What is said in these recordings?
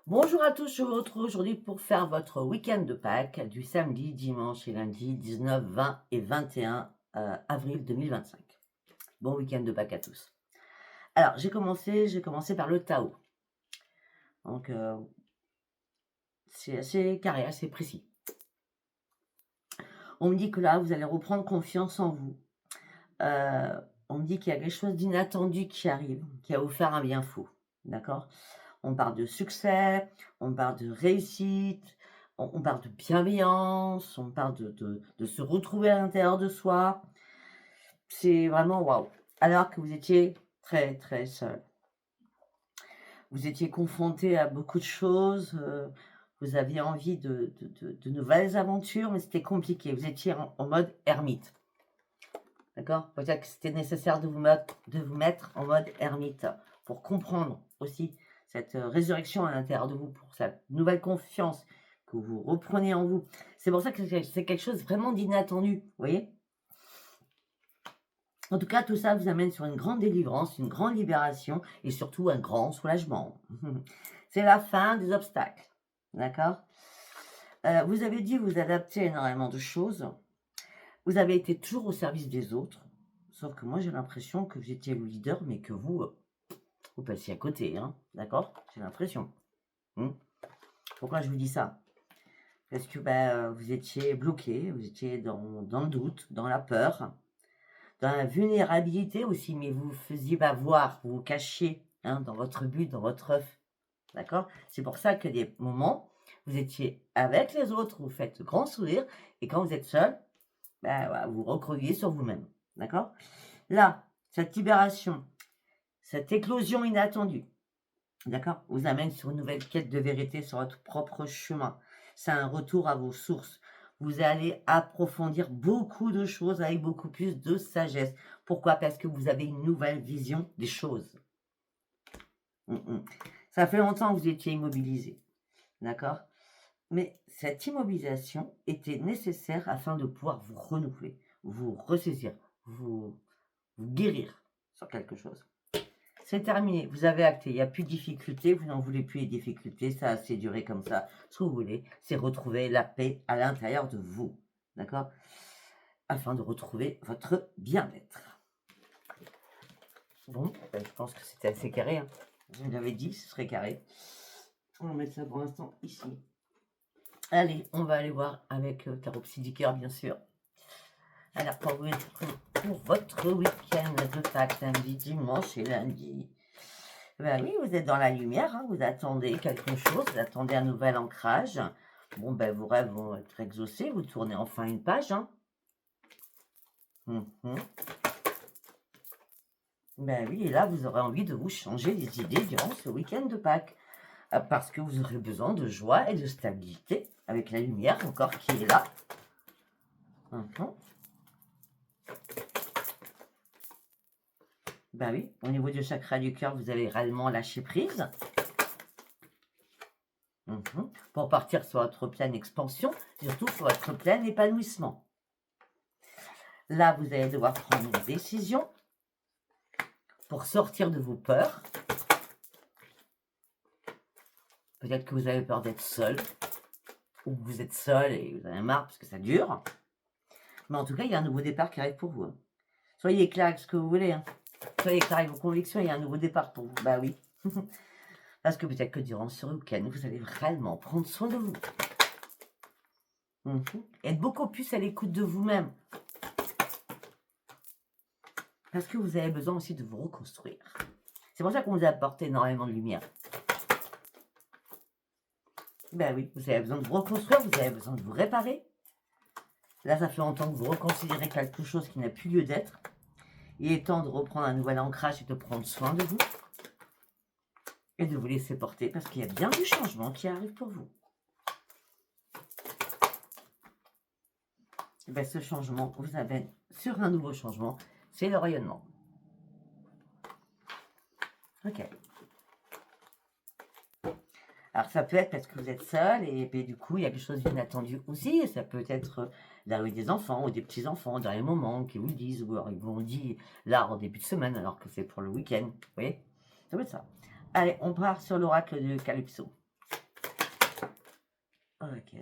Bonjour à tous, je vous retrouve aujourd'hui pour faire votre week-end de Pâques du samedi, dimanche et lundi 19, 20 et 21 avril 2025. Bon week-end de Pâques à tous. Alors, j'ai commencé par le Tao. Donc, c'est assez carré, assez précis. On me dit que là, vous allez reprendre confiance en vous. On me dit qu'il y a quelque chose d'inattendu qui arrive, qui va vous faire un bien fou. D'accord? On parle de succès, on parle de réussite, on parle de bienveillance, on parle de se retrouver à l'intérieur de soi. C'est vraiment waouh! Alors que vous étiez très, très seul. Vous étiez confronté à beaucoup de choses, vous aviez envie de nouvelles aventures, mais c'était compliqué. Vous étiez en mode ermite. D'accord? Peut-être que c'était nécessaire de vous mettre en mode ermite pour comprendre aussi cette résurrection à l'intérieur de vous, pour cette nouvelle confiance que vous reprenez en vous. C'est pour ça que c'est quelque chose vraiment d'inattendu, vous voyez? En tout cas, tout ça vous amène sur une grande délivrance, une grande libération et surtout un grand soulagement. C'est la fin des obstacles, d'accord? Vous avez dû vous adapter à énormément de choses. Vous avez été toujours au service des autres, sauf que moi j'ai l'impression que vous étiez le leader, mais que vous passiez à côté, hein, d'accord? J'ai l'impression. Pourquoi je vous dis ça? Parce que vous étiez bloqué, vous étiez dans le doute, dans la peur, dans la vulnérabilité aussi, mais vous ne faisiez pas voir, vous vous cachiez dans votre but, dans votre œuf, d'accord? C'est pour ça que des moments, vous étiez avec les autres, vous faites grand sourire, et quand vous êtes seul, voilà, vous recroquevillez sur vous-même, d'accord? Là, cette libération, cette éclosion inattendue, d'accord, vous amène sur une nouvelle quête de vérité sur votre propre chemin. C'est un retour à vos sources. Vous allez approfondir beaucoup de choses avec beaucoup plus de sagesse. Pourquoi? Parce que vous avez une nouvelle vision des choses. Ça fait longtemps que vous étiez immobilisé, d'accord? Mais cette immobilisation était nécessaire afin de pouvoir vous renouveler, vous ressaisir, vous guérir sur quelque chose. C'est terminé, vous avez acté, il n'y a plus de difficultés, vous n'en voulez plus les difficultés, ça a assez duré comme ça. Ce que vous voulez, c'est retrouver la paix à l'intérieur de vous, d'accord? Afin de retrouver votre bien-être. Bon, je pense que c'était assez carré, hein. Je vous l'avais dit, ce serait carré. On va mettre ça pour l'instant ici. Allez, on va aller voir avec Tarot Psychiqueur, bien sûr. Alors, pour votre week-end de Pâques, samedi, dimanche et lundi. Ben oui, vous êtes dans la lumière, hein, vous attendez quelque chose, vous attendez un nouvel ancrage. Bon, vos rêves vont être exaucés, vous tournez enfin une page. Hein. Ben oui, et là, vous aurez envie de vous changer les idées durant ce week-end de Pâques. Parce que vous aurez besoin de joie et de stabilité, avec la lumière encore qui est là. Ben oui, au niveau du chakra du cœur, vous allez réellement lâcher prise. Pour partir sur votre pleine expansion, surtout sur votre plein épanouissement. Là, vous allez devoir prendre une décision pour sortir de vos peurs. Peut-être que vous avez peur d'être seul, ou que vous êtes seul et vous en avez marre parce que ça dure. Mais en tout cas, il y a un nouveau départ qui arrive pour vous. Soyez clair avec ce que vous voulez. Soyez clair avec vos convictions, il y a un nouveau départ pour vous. Bah oui. Parce que peut-être que durant ce week-end, vous allez vraiment prendre soin de vous. Être beaucoup plus à l'écoute de vous-même. Parce que vous avez besoin aussi de vous reconstruire. C'est pour ça qu'on vous a apporté énormément de lumière. Ben oui, vous avez besoin de vous reconstruire, vous avez besoin de vous réparer. Là, ça fait longtemps que vous reconsidérez quelque chose qui n'a plus lieu d'être. Il est temps de reprendre un nouvel ancrage et de prendre soin de vous. Et de vous laisser porter parce qu'il y a bien du changement qui arrive pour vous. Ben, ce changement vous amène sur un nouveau changement, c'est le rayonnement. Ok. Alors ça peut être parce que vous êtes seul et du coup il y a quelque chose d'inattendu aussi. Et ça peut être l'arrivée des enfants ou des petits-enfants dans les moments qui vous le disent ou alors ils vous l'ont dit là en début de semaine alors que c'est pour le week-end. Vous voyez? Ça peut être ça. Allez, on part sur l'oracle de Calypso. Ok.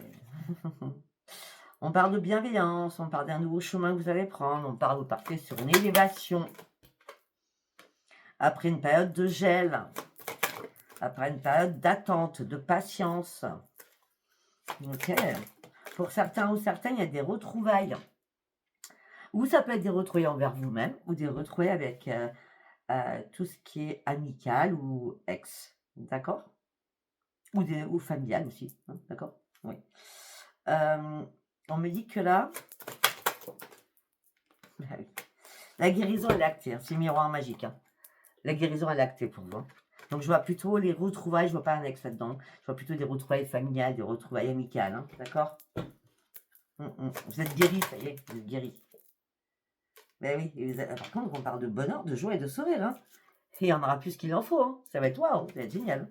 On parle de bienveillance, on parle d'un nouveau chemin que vous allez prendre, on parle, vous partez sur une élévation. Après une période de gel, après une période d'attente, de patience. Ok. Pour certains ou certaines, il y a des retrouvailles. Ou ça peut être des retrouvailles envers vous-même, ou des retrouvailles avec tout ce qui est amical ou ex. D'accord? Ou familial aussi. Hein, d'accord? Oui. On me dit que là, ah oui, la guérison est actée. Hein, c'est miroir magique. Hein. La guérison est actée pour vous. Hein. Donc je vois plutôt les retrouvailles, je vois pas un ex là-dedans. Je vois plutôt des retrouvailles familiales, des retrouvailles amicales. Hein, d'accord? Vous êtes guéri, ça y est, vous êtes guéri. Ben oui, par contre, on parle de bonheur, de joie et de sourire. Hein. Et il y en aura plus qu'il en faut. Hein. Ça va être waouh, ça va être génial.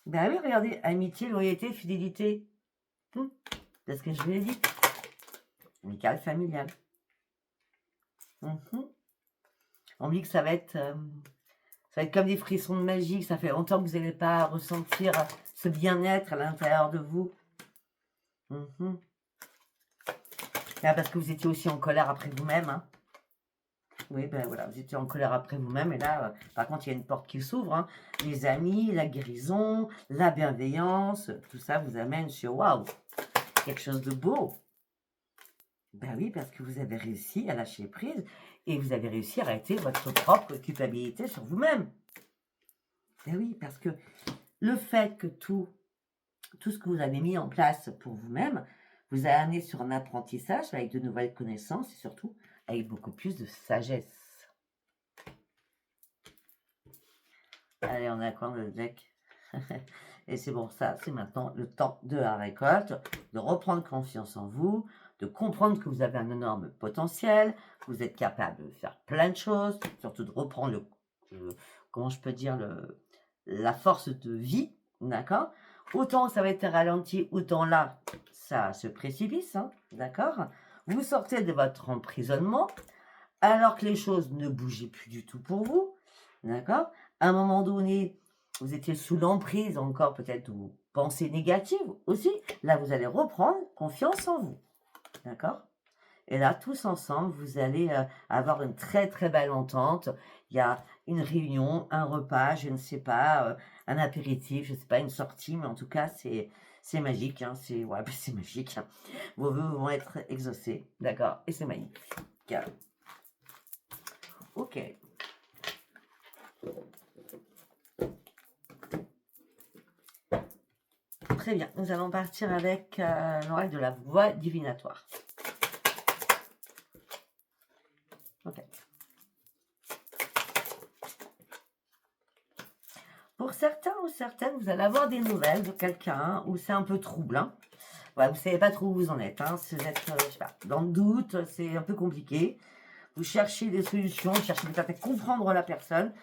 Ben oui, regardez, amitié, loyauté, fidélité. C'est ce que je vous ai dit. Amical, familial. On me dit que ça va être comme des frissons de magie. Ça fait longtemps que vous n'allez pas ressentir ce bien-être à l'intérieur de vous. Là, parce que vous étiez aussi en colère après vous-même. Hein. Oui, ben voilà, vous étiez en colère après vous-même. Et là, par contre, il y a une porte qui s'ouvre. Hein. Les amis, la guérison, la bienveillance, tout ça vous amène sur waouh, quelque chose de beau. Ben oui, parce que vous avez réussi à lâcher prise et vous avez réussi à arrêter votre propre culpabilité sur vous-même. Ben oui, parce que le fait que tout ce que vous avez mis en place pour vous-même vous a amené sur un apprentissage avec de nouvelles connaissances et surtout avec beaucoup plus de sagesse. Allez, on accorde le deck. Et c'est bon, ça, c'est maintenant le temps de la récolte, de reprendre confiance en vous, de comprendre que vous avez un énorme potentiel, que vous êtes capable de faire plein de choses, surtout de reprendre comment je peux dire, la force de vie, d'accord? Autant ça va être ralenti, autant là, ça se précipice, hein, d'accord? Vous sortez de votre emprisonnement, alors que les choses ne bougeaient plus du tout pour vous, d'accord? À un moment donné, vous étiez sous l'emprise encore peut-être de vos pensées négatives aussi. Là, vous allez reprendre confiance en vous, d'accord? Et là, tous ensemble, vous allez avoir une très très belle entente. Il y a une réunion, un repas, je ne sais pas, un apéritif, je ne sais pas, une sortie, mais en tout cas, c'est magique. Hein, ouais, c'est magique. Hein. Vos vœux vont être exaucés, d'accord? Et c'est magnifique. Ok. Très bien, nous allons partir avec l'oracle de la voix divinatoire. Ok. Pour certains ou certaines, vous allez avoir des nouvelles de quelqu'un où c'est un peu troublant. Ouais, vous ne savez pas trop où vous en êtes. Hein. Vous êtes je sais pas, dans le doute, c'est un peu compliqué. Vous cherchez des solutions, vous cherchez peut-être à comprendre la personne,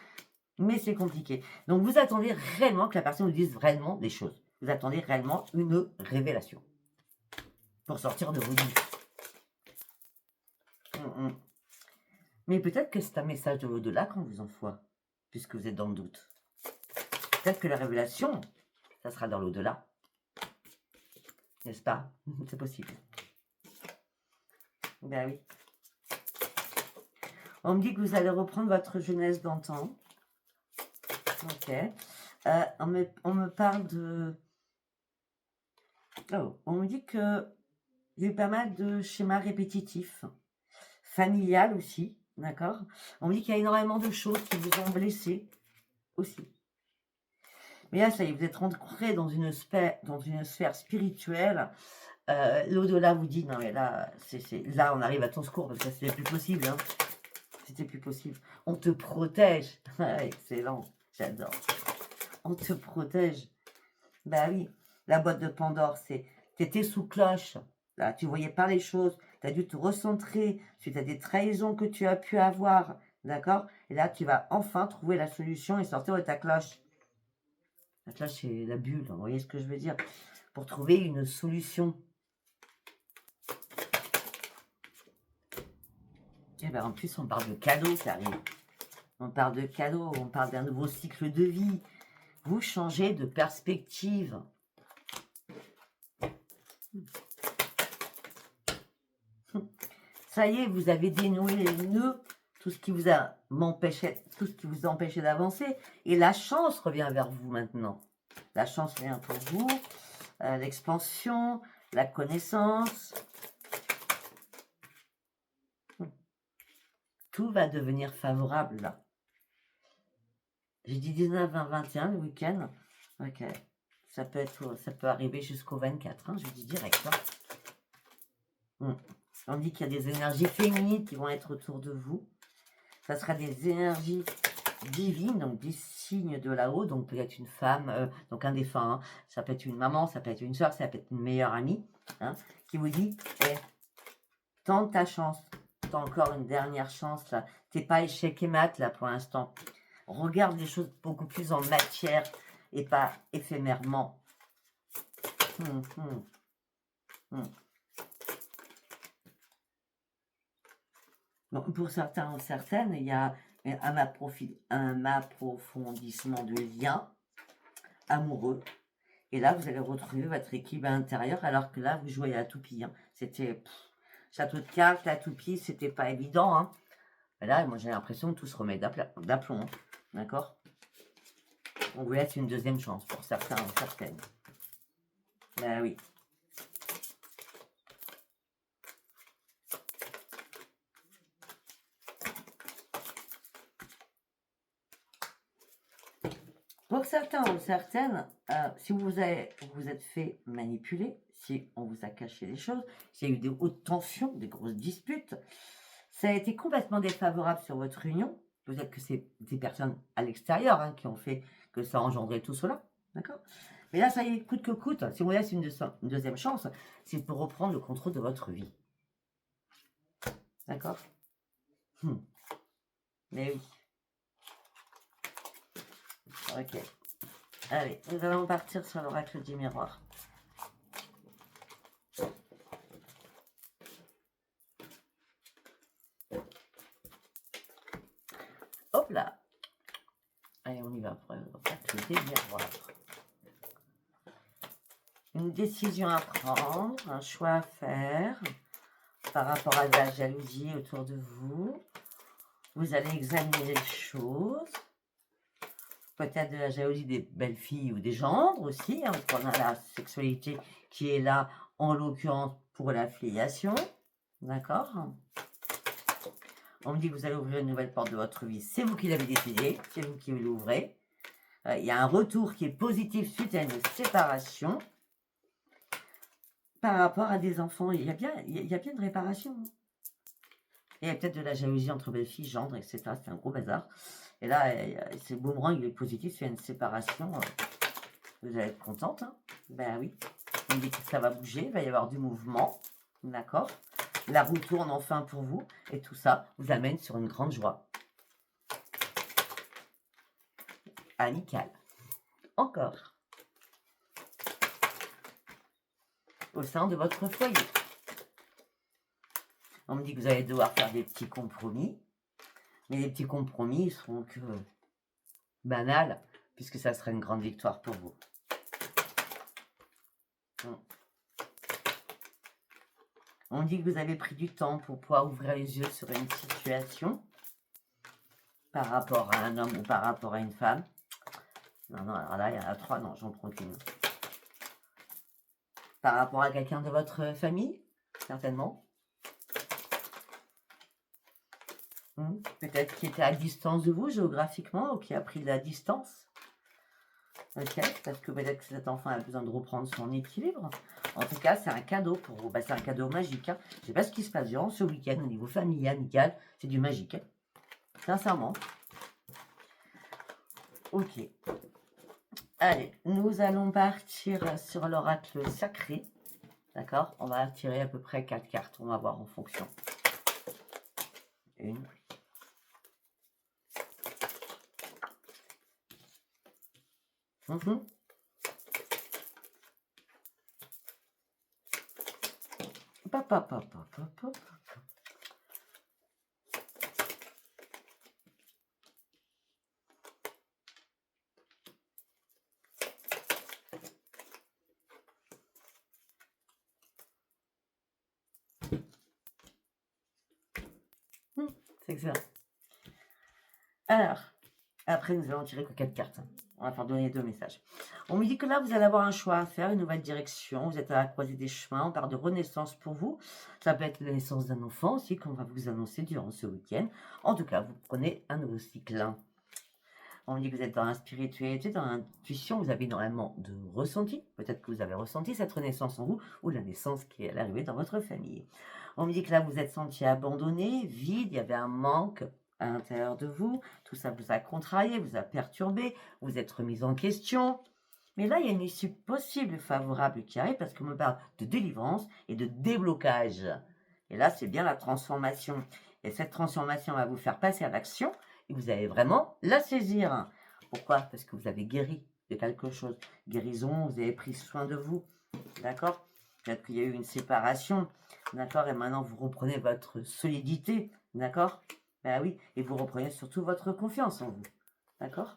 mais c'est compliqué. Donc vous attendez réellement que la personne vous dise réellement des choses. Vous attendez réellement une révélation pour sortir de vos doutes. Mais peut-être que c'est un message de l'au-delà qu'on vous envoie, puisque vous êtes dans le doute. Peut-être que la révélation, ça sera dans l'au-delà. N'est-ce pas? C'est possible. Ben oui. On me dit que vous allez reprendre votre jeunesse d'antan. Ok. On me parle de... Oh, on me dit que il y a eu pas mal de schémas répétitifs. Familial aussi, d'accord? On me dit qu'il y a énormément de choses qui vous ont blessé aussi. Mais là, ça y est, vous êtes rentré dans une sphère spirituelle. L'au-delà vous dit, non mais là, là, on arrive à ton secours parce que c'était plus possible. Hein. C'était plus possible. On te protège. Excellent, j'adore. On te protège. Bah oui, la boîte de Pandore, t'étais sous cloche. Là, tu voyais pas les choses. Tu as dû te recentrer suite à des trahisons que tu as pu avoir. D'accord? Et là, tu vas enfin trouver la solution et sortir de ta cloche. La cloche, c'est la bulle. Vous voyez ce que je veux dire? Pour trouver une solution. Et ben, en plus, on parle de cadeaux qui arrivent. On parle de cadeaux, on parle d'un nouveau cycle de vie. vous changez de perspective. Ça y est, vous avez dénoué les nœuds, tout ce qui vous empêchait d'avancer, et la chance revient vers vous maintenant. La chance vient pour vous, l'expansion, la connaissance. Tout va devenir favorable là. J'ai dit 19, 20, 21 le week-end. Ok. Ça peut arriver jusqu'au 24, hein, je vous dis direct. Hein. On dit qu'il y a des énergies féminines qui vont être autour de vous. Ça sera des énergies divines, donc des signes de là-haut, donc peut-être une femme, donc un défunt, hein. Ça peut être une maman, ça peut être une soeur, ça peut être une meilleure amie, hein, qui vous dit, tente ta chance, t'as encore une dernière chance là, t'es pas échec et mat là pour l'instant. Regarde les choses beaucoup plus en matière et pas éphémèrement. Bon, pour certains ou certaines, il y a un approfondissement de liens amoureux. Et là, vous allez retrouver votre équilibre intérieur, alors que là, vous jouez à toupie. Hein. C'était château de cartes, la toupie, c'était pas évident. Hein. Et là, moi, j'ai l'impression que tout se remet d'aplomb. Hein. D'accord? On vous laisse une deuxième chance pour certains ou certaines. Ben oui. Pour certains ou certaines, si vous êtes fait manipuler, si on vous a caché des choses, s'il y a eu des hautes tensions, des grosses disputes, ça a été complètement défavorable sur votre union. Peut-être que c'est des personnes à l'extérieur, hein, qui ont fait que ça a engendré tout cela. D'accord? Mais là, ça y est, coûte que coûte, si on vous laisse une deuxième chance, c'est pour reprendre le contrôle de votre vie. D'accord? Mais oui. Ok. Allez, nous allons partir sur l'oracle du miroir. Hop là. Allez, on y va pour l'oracle du miroir. Une décision à prendre, un choix à faire par rapport à de la jalousie autour de vous. Vous allez examiner les choses. Peut-être de la jalousie des belles filles ou des gendres aussi, hein, parce qu'on a la sexualité qui est là, en l'occurrence pour la filiation. D'accord? On me dit que vous allez ouvrir une nouvelle porte de votre vie. C'est vous qui l'avez décidé, c'est vous qui l'ouvrez. Il y a un retour qui est positif suite à une séparation. Par rapport à des enfants, il y a bien une réparation. Il y a peut-être de la jalousie entre belles-filles, gendres, etc. C'est un gros bazar. Et là, ce boomerang, il est positif, c'est une séparation. Vous allez être contente. Hein, ben oui. On dit que ça va bouger, il va y avoir du mouvement. D'accord? La roue tourne enfin pour vous. Et tout ça vous amène sur une grande joie. Amicale. Encore. Au sein de votre foyer. On me dit que vous allez devoir faire des petits compromis. Mais les petits compromis seront que banals, puisque ça sera une grande victoire pour vous. On dit que vous avez pris du temps pour pouvoir ouvrir les yeux sur une situation par rapport à un homme ou par rapport à une femme. Non, alors là, il y en a 3, non, j'en prends qu'une. Par rapport à quelqu'un de votre famille, certainement. Peut-être qui était à distance de vous géographiquement ou qui a pris de la distance. Ok, parce que peut-être que cet enfant a besoin de reprendre son équilibre. En tout cas, c'est un cadeau pour vous. C'est un cadeau magique. Hein. Je ne sais pas ce qui se passe durant ce week-end au niveau familial, amical. C'est du magique. Hein. Sincèrement. Ok. Allez, nous allons partir sur l'oracle sacré. D'accord? On va tirer à peu près 4 cartes. On va voir en fonction. Une. Excellent. Alors, après, nous allons tirer que 4 cartes. On va faire donner 2 messages. On me dit que là, vous allez avoir un choix à faire, une nouvelle direction. Vous êtes à la croisée des chemins. On parle de renaissance pour vous. Ça peut être la naissance d'un enfant aussi, qu'on va vous annoncer durant ce week-end. En tout cas, vous prenez un nouveau cycle. On me dit que vous êtes dans la spiritualité, dans l'intuition. Vous avez énormément de ressenti. Peut-être que vous avez ressenti cette renaissance en vous ou la naissance qui est arrivée dans votre famille. On me dit que là, vous êtes senti abandonné, vide. Il y avait un manque à l'intérieur de vous, tout ça vous a contrarié, vous a perturbé, vous êtes remis en question. Mais là, il y a une issue possible favorable qui arrive parce qu'on me parle de délivrance et de déblocage. Et là, c'est bien la transformation. Et cette transformation va vous faire passer à l'action et vous allez vraiment la saisir. Pourquoi? Parce que vous avez guéri de quelque chose. Guérison, vous avez pris soin de vous. D'accord? Peut-être qu'il y a eu une séparation. D'accord? Et maintenant, vous reprenez votre solidité. D'accord? Ben oui, et vous reprenez surtout votre confiance en vous. D'accord?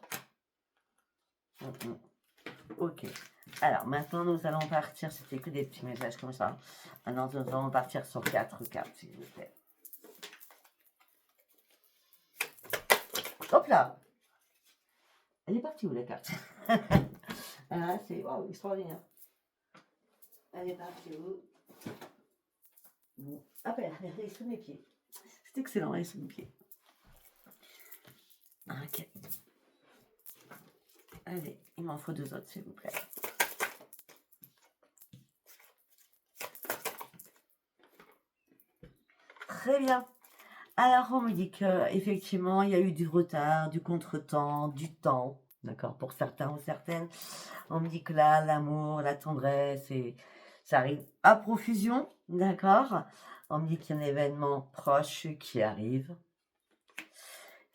Ok. Alors, maintenant, nous allons partir. C'était que des petits messages comme ça. Maintenant, nous allons partir sur 4 cartes, s'il vous plaît. Hop là! Elle est partie où, la carte? Ah, c'est wow, extraordinaire. Elle est partie où? Bon. Hop, elle est sous mes pieds. C'est excellent, elle est sous mes pieds. Ok. Allez, il m'en faut 2 autres, s'il vous plaît. Très bien. Alors, on me dit qu'effectivement, il y a eu du retard, du contretemps, du temps, d'accord, pour certains ou certaines. On me dit que là, l'amour, la tendresse, ça arrive à profusion, d'accord. On me dit qu'il y a un événement proche qui arrive.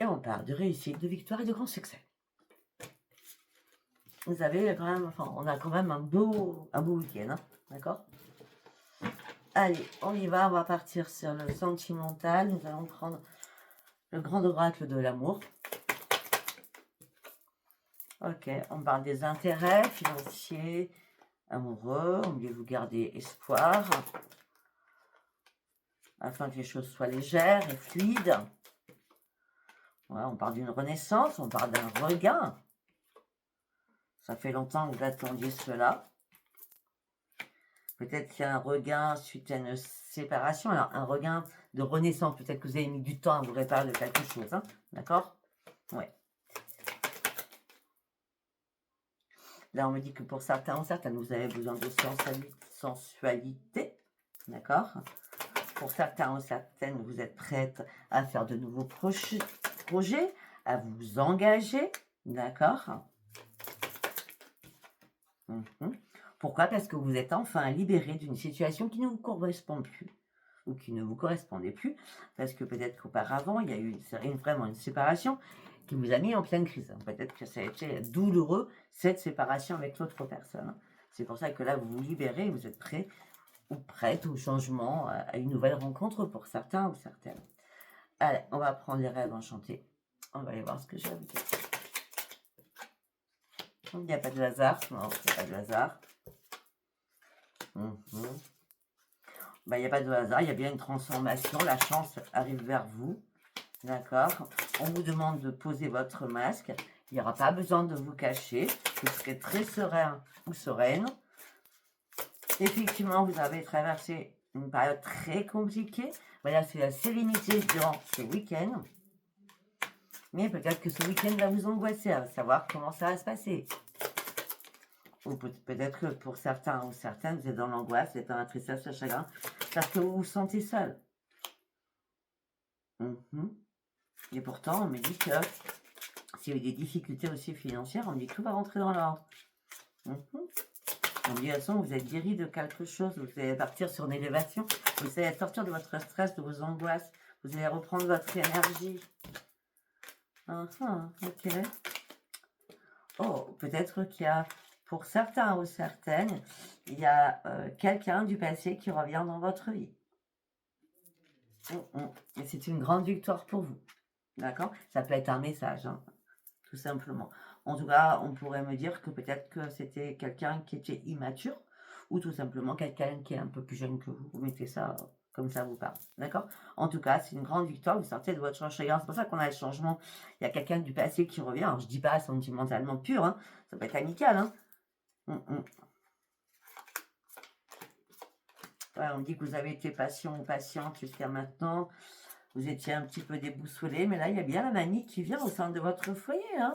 Et on parle de réussite, de victoire et de grand succès. Vous avez quand même, enfin, on a quand même un beau week-end, hein, d'accord. Allez, on y va, on va partir sur le sentimental. Nous allons prendre le grand oracle de l'amour. Ok, on parle des intérêts financiers, amoureux. On dit vous gardez espoir afin que les choses soient légères et fluides. Ouais, on parle d'une renaissance, on parle d'un regain. Ça fait longtemps que vous attendiez cela. Peut-être qu'il y a un regain suite à une séparation. Alors, un regain de renaissance. Peut-être que vous avez mis du temps à vous réparer de quelque chose. Hein, d'accord? Ouais. Là, on me dit que pour certains ou certaines, vous avez besoin de sensualité. D'accord? Pour certains ou certaines, vous êtes prête à faire de nouveaux projets, à vous engager. D'accord? Pourquoi? Parce que vous êtes enfin libéré d'une situation qui ne vous correspond plus ou qui ne vous correspondait plus, parce que peut-être qu'auparavant, il y a eu vraiment une séparation qui vous a mis en pleine crise. Peut-être que ça a été douloureux, cette séparation avec l'autre personne. C'est pour ça que là, vous vous libérez, vous êtes prêt ou prête au changement, à une nouvelle rencontre pour certains ou certaines. Allez, on va prendre les rêves enchantés. On va aller voir ce que j'ai à vous dire. Il n'y a pas de hasard. Non, il n'y a pas de hasard. Ben, il n'y a pas de hasard, il y a bien une transformation. La chance arrive vers vous. D'accord? On vous demande de poser votre masque. Il n'y aura pas besoin de vous cacher. Vous serez très serein ou sereine. Effectivement, vous avez traversé une période très compliquée. Voilà, c'est la sérénité durant ce week-end. Mais peut-être que ce week-end va vous angoisser à savoir comment ça va se passer. Ou peut-être que pour certains ou certaines, vous êtes dans l'angoisse, vous êtes dans la tristesse, le chagrin, parce que vous vous sentez seul. Et pourtant, on me dit que s'il y a eu des difficultés aussi financières, on me dit que tout va rentrer dans l'ordre. On me dit de toute façon, vous êtes guéri de quelque chose, vous allez partir sur une élévation, vous allez sortir de votre stress, de vos angoisses, vous allez reprendre votre énergie. Ok. Oh, peut-être qu'il y a, pour certains ou certaines, il y a quelqu'un du passé qui revient dans votre vie. Et c'est une grande victoire pour vous. D'accord? Ça peut être un message, hein, tout simplement. En tout cas, on pourrait me dire que peut-être que c'était quelqu'un qui était immature ou tout simplement quelqu'un qui est un peu plus jeune que vous. Vous mettez ça comme ça vous parle. D'accord? En tout cas, c'est une grande victoire. Vous sortez de votre champ chagrin. C'est pour ça qu'on a le changement. Il y a quelqu'un du passé qui revient. Alors, je dis pas sentimentalement pur. Hein. Ça peut être amical. Hein. Ouais, on dit que vous avez été patient ou patiente jusqu'à maintenant. Vous étiez un petit peu déboussolé. Mais là, il y a bien la mamie qui vient au sein de votre foyer. Hein.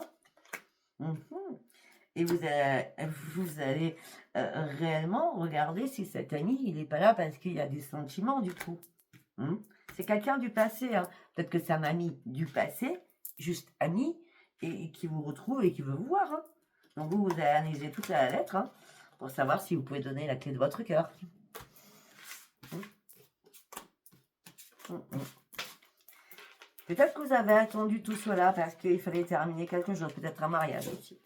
Et vous allez réellement regarder si cet ami, il n'est pas là parce qu'il y a des sentiments du coup. C'est quelqu'un du passé. Hein. Peut-être que sa mamie du passé, juste amie, et qui vous retrouve et qui veut vous voir. Hein. Donc vous allez analyser toute la lettre hein, pour savoir si vous pouvez donner la clé de votre cœur. Peut-être que vous avez attendu tout cela parce qu'il fallait terminer quelque chose, peut-être un mariage aussi.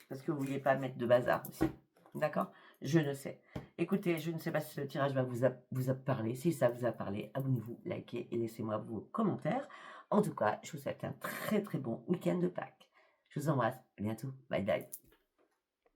Parce que vous ne vouliez pas mettre de bazar aussi. D'accord? Je ne sais. Écoutez, je ne sais pas si ce tirage va vous parler. Si ça vous a parlé, abonnez-vous, likez et laissez-moi vos commentaires. En tout cas, je vous souhaite un très très bon week-end de Pâques. Je vous embrasse. À bientôt. Bye bye.